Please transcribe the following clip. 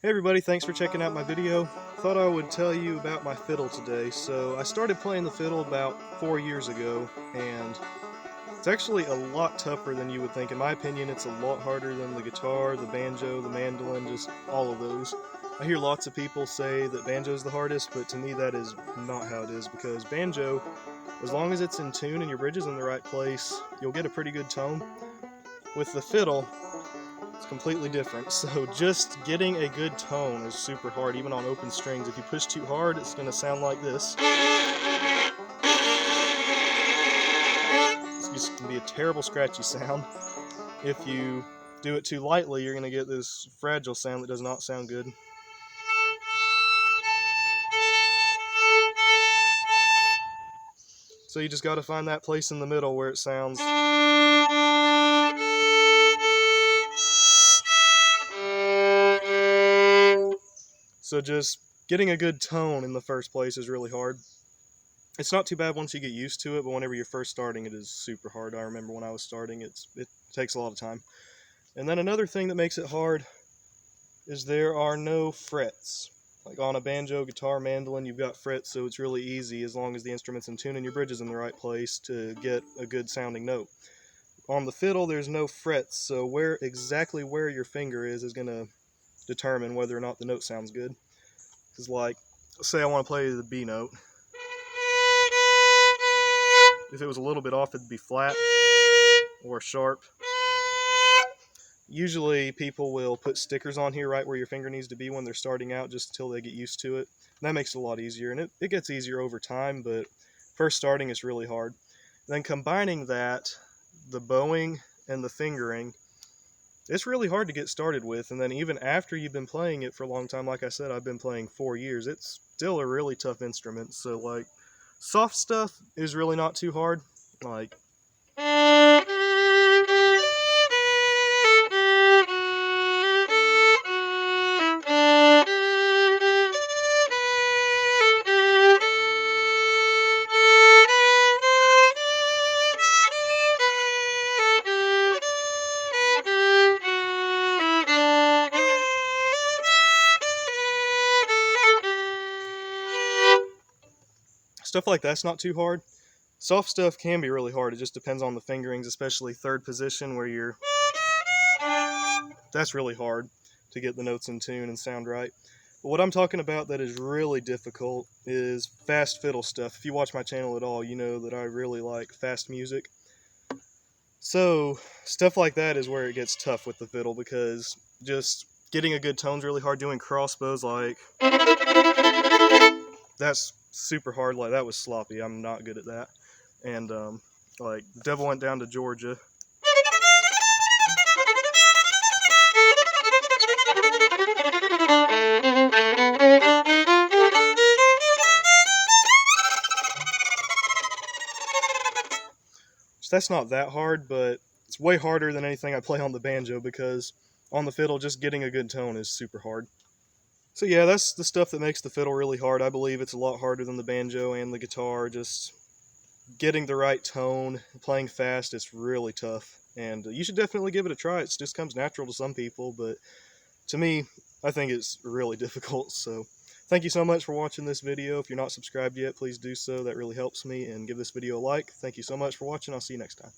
Hey everybody, thanks for checking out my video. Thought I would tell you about my fiddle today. So I started playing the fiddle about 4 years ago, and it's actually a lot tougher than you would think. In my opinion, it's a lot harder than the guitar, the banjo, the mandolin, just all of those. I hear lots of people say that banjo is the hardest, but to me that is not how it is, because banjo, as long as it's in tune and your bridge is in the right place, you'll get a pretty good tone. With the fiddle, it's completely different. So just getting a good tone is super hard, even on open strings. If you push too hard, it's going to sound like this. It's just going to be a terrible scratchy sound. If you do it too lightly, you're going to get this fragile sound that does not sound good. So you just got to find that place in the middle where it sounds. So just getting a good tone in the first place is really hard. It's not too bad once you get used to it, but whenever you're first starting, it is super hard. I remember when I was starting, it takes a lot of time. And then another thing that makes it hard is there are no frets. Like on a banjo, guitar, mandolin, you've got frets, so it's really easy as long as the instrument's in tune and your bridge is in the right place to get a good sounding note. On the fiddle, there's no frets, so exactly where your finger is going to determine whether or not the note sounds good. Because like, say I want to play the B note. If it was a little bit off, it'd be flat or sharp. Usually people will put stickers on here right where your finger needs to be when they're starting out, just until they get used to it. And that makes it a lot easier, and it gets easier over time, but first starting is really hard. And then combining that, the bowing and the fingering, it's really hard to get started with. And then even after you've been playing it for a long time, like I said, I've been playing 4 years, it's still a really tough instrument. So like, soft stuff is really not too hard. Like, stuff like that's not too hard. Soft stuff can be really hard. It just depends on the fingerings, especially third position where that's really hard to get the notes in tune and sound right. But what I'm talking about that is really difficult is fast fiddle stuff. If you watch my channel at all, you know that I really like fast music. So stuff like that is where it gets tough with the fiddle, because just getting a good tone is really hard. Doing crossbows, like, that's super hard. Like, that was sloppy. I'm not good at that. And like, Devil Went Down to Georgia. That's not that hard, but it's way harder than anything I play on the banjo, because on the fiddle, just getting a good tone is super hard. So yeah, that's the stuff that makes the fiddle really hard. I believe it's a lot harder than the banjo and the guitar. Just getting the right tone, playing fast, it's really tough. And you should definitely give it a try. It just comes natural to some people, but to me, I think it's really difficult. So thank you so much for watching this video. If you're not subscribed yet, please do so. That really helps me. And give this video a like. Thank you so much for watching. I'll see you next time.